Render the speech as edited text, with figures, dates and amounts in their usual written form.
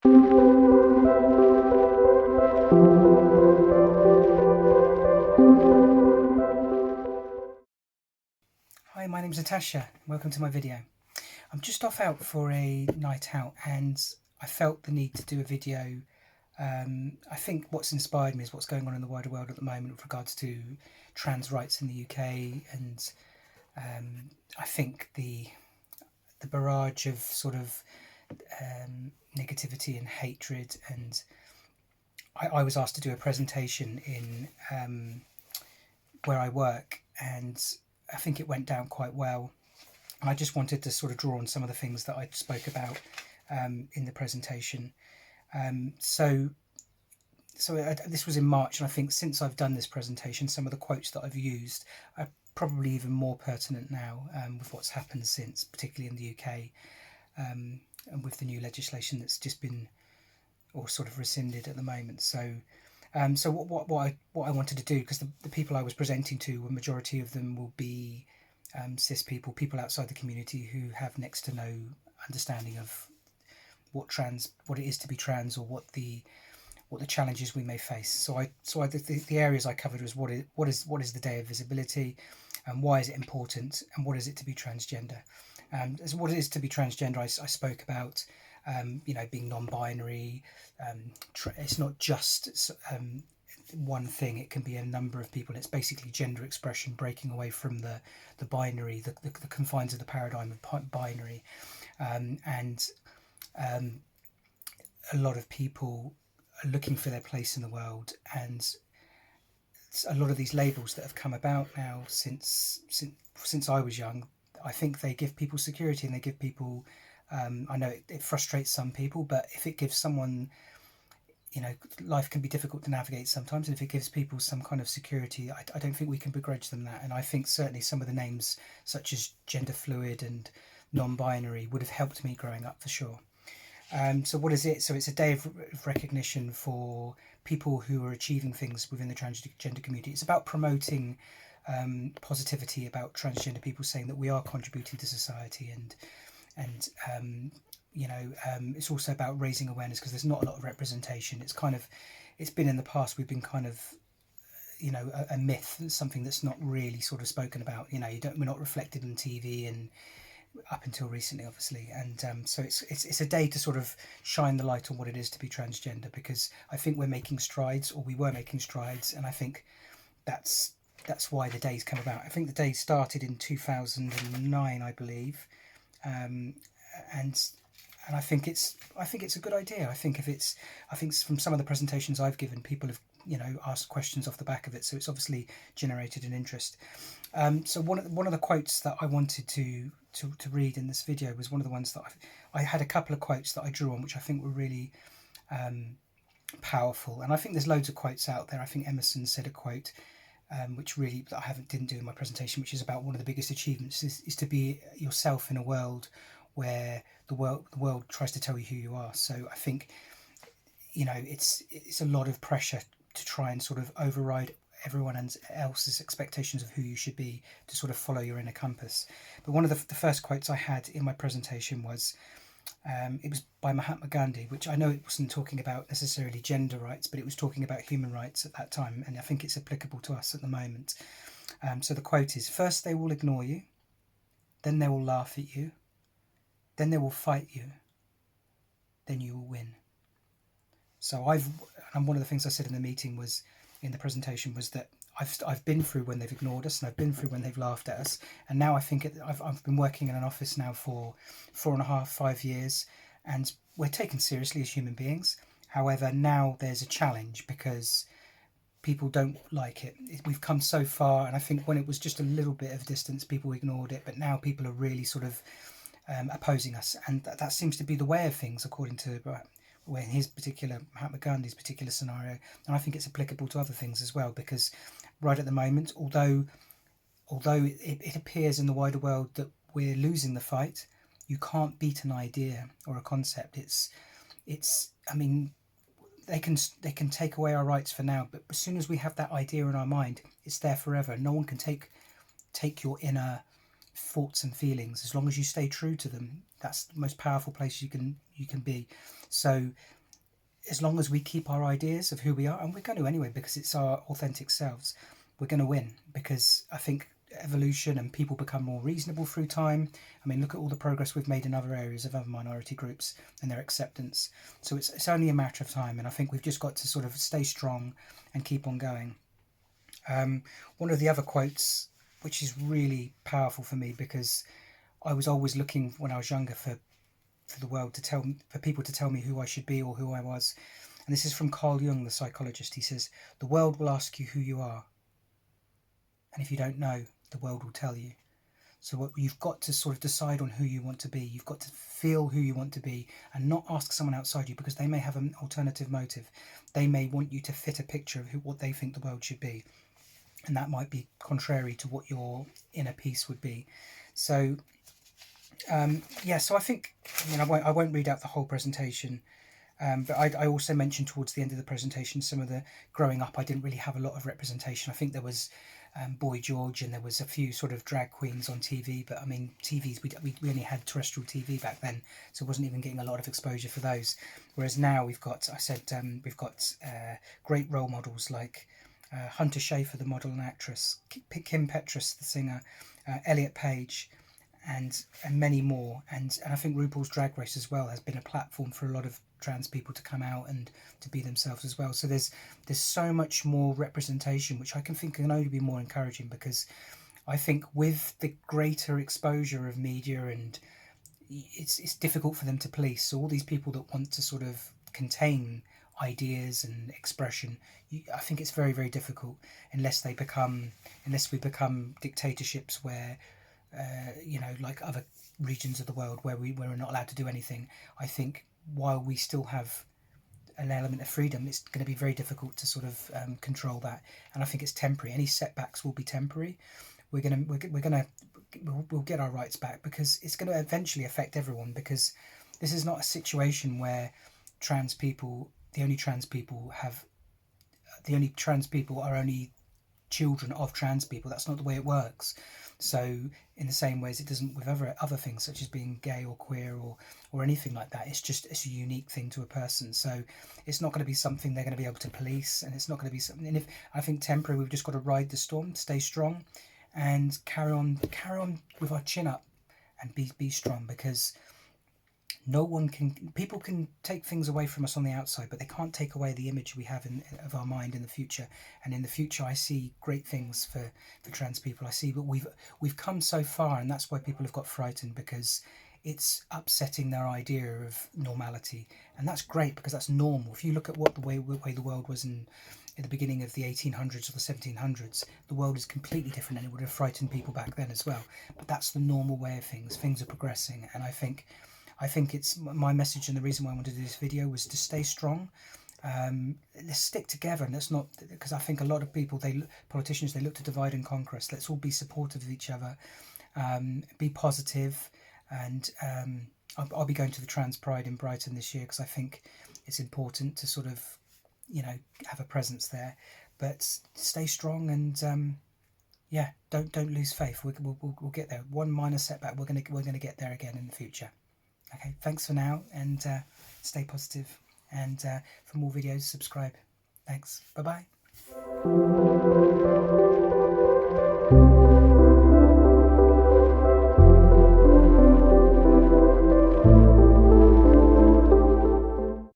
Hi, my name's Natasha. Welcome to my video. I'm just off out for a night out and I felt the need to do a video. I think what's inspired me is what's going on in the wider world at the moment with regards to trans rights in the UK, and I think the barrage of sort of negativity and hatred, and I was asked to do a presentation in where I work, and I think it went down quite well. I just wanted to sort of draw on some of the things that I spoke about in the presentation. So this was in March, and I think since I've done this presentation, some of the quotes that I've used are probably even more pertinent now with what's happened since, particularly in the UK, and with the new legislation that's just been or sort of rescinded at the moment. So what I wanted to do, because the people I was presenting to, a majority of them will be cis people, people outside the community who have next to no understanding of what it is to be trans, or what the challenges we may face. So the areas I covered was what is the Day of Visibility, and why is it important, and what is it to be transgender. As what it is to be transgender, I spoke about being non-binary. It's not just one thing; it can be a number of people. It's basically gender expression, breaking away from the binary, the confines of the paradigm of binary, and a lot of people are looking for their place in the world, and a lot of these labels that have come about now since I was young, I think they give people security, and they give people. I know it frustrates some people, but if it gives someone, life can be difficult to navigate sometimes, and if it gives people some kind of security, I don't think we can begrudge them that. And I think certainly some of the names, such as gender fluid and non-binary, would have helped me growing up for sure. So what is it? So it's a day of recognition for people who are achieving things within the transgender community. It's about promoting positivity about transgender people, saying that we are contributing to society, and it's also about raising awareness, because there's not a lot of representation. It's been in the past, we've been kind of a myth, something that's not really sort of spoken about. We're not reflected on TV, and up until recently, obviously. And so it's a day to sort of shine the light on what it is to be transgender, because I think we're making strides, or we were making strides, and I think that's why the day's come about. I think the day started in 2009, I believe, and I think it's a good idea. I think from some of the presentations I've given, people have asked questions off the back of it, so it's obviously generated an interest. So one of the quotes that I wanted to read in this video was one of the ones that I had a couple of quotes that I drew on, which I think were really powerful. And I think there's loads of quotes out there. I think Emerson said a quote which really that I didn't do in my presentation, which is about one of the biggest achievements is to be yourself in a world where the world tries to tell you who you are. So I think it's a lot of pressure to try and sort of override everyone else's expectations of who you should be, to sort of follow your inner compass. But one of the first quotes I had in my presentation was it was by Mahatma Gandhi, which I know it wasn't talking about necessarily gender rights, but it was talking about human rights at that time, and I think it's applicable to us at the moment. So the quote is: "First they will ignore you, then they will laugh at you, then they will fight you, then you will win." So and one of the things I said in the meeting was, in the presentation, was that I've been through when they've ignored us, and I've been through when they've laughed at us, and now I think I've been working in an office now for 4.5-5 years, and we're taken seriously as human beings. However, now there's a challenge, because people don't like it. We've come so far, and I think when it was just a little bit of distance, people ignored it, but now people are really sort of opposing us, and that seems to be the way of things, according to in his particular, Mahatma Gandhi's particular scenario. And I think it's applicable to other things as well, because right at the moment, although it appears in the wider world that we're losing the fight, you can't beat an idea or a concept. I mean, they can take away our rights for now, but as soon as we have that idea in our mind, it's there forever. No one can take your inner thoughts and feelings. As long as you stay true to them, that's the most powerful place you can be. So as long as we keep our ideas of who we are, and we're going to anyway, because it's our authentic selves, we're going to win. Because I think evolution and people become more reasonable through time. I mean, look at all the progress we've made in other areas of other minority groups and their acceptance. So it's only a matter of time, and I think we've just got to sort of stay strong and keep on going. One of the other quotes, which is really powerful for me, because I was always looking when I was younger for the world to tell, for people to tell me who I should be or who I was. And this is from Carl Jung, the psychologist. He says, "The world will ask you who you are, and if you don't know, the world will tell you." So what you've got to sort of decide on who you want to be. You've got to feel who you want to be, and not ask someone outside you, because they may have an alternative motive. They may want you to fit a picture of what they think the world should be, and that might be contrary to what your inner peace would be. So yeah, so I think, I won't read out the whole presentation, but I also mentioned towards the end of the presentation some of the growing up. I didn't really have a lot of representation. I think there was Boy George, and there was a few sort of drag queens on TV, but I mean, TVs, we only had terrestrial TV back then, so wasn't even getting a lot of exposure for those. Whereas now we've got, we've got great role models like Hunter Schafer, the model and actress, Kim Petras, the singer, Elliot Page, and many more. And I think RuPaul's Drag Race as well has been a platform for a lot of trans people to come out and to be themselves as well. So there's so much more representation, which I can think can only be more encouraging, because I think with the greater exposure of media, and it's difficult for them to police. So all these people that want to sort of contain ideas and expression, I think it's very, very difficult, unless we become dictatorships where like other regions of the world where we're not allowed to do anything. I think while we still have an element of freedom, it's going to be very difficult to sort of control that. And I think it's temporary. Any setbacks will be temporary. We'll get our rights back, because it's going to eventually affect everyone. Because this is not a situation where the only trans people are only children of trans people. That's not the way it works. So in the same ways it doesn't with other things, such as being gay or queer or anything like that. It's a unique thing to a person. So it's not going to be something they're going to be able to police, and it's not going to be something. And if I think temporary, we've just got to ride the storm, stay strong, and carry on with our chin up, and be strong, because people can take things away from us on the outside, but they can't take away the image we have of our mind in the future. And in the future, I see great things for trans people. I see, but we've come so far, and that's why people have got frightened, because it's upsetting their idea of normality. And that's great, because that's normal. If you look at the way the world was in the beginning of the 1800s or the 1700s, the world is completely different, and it would have frightened people back then as well. But that's the normal way of things. Things are progressing, and I think it's my message, and the reason why I wanted to do this video was to stay strong. Let's stick together, and let's not, because I think a lot of people, politicians, they look to divide and conquer us. Let's all be supportive of each other, be positive, and I'll be going to the Trans Pride in Brighton this year, because I think it's important to sort of, have a presence there. But stay strong, and yeah, don't lose faith. We'll get there. One minor setback, we're gonna get there again in the future. Okay, thanks for now, and stay positive, and for more videos, subscribe. Thanks, bye-bye.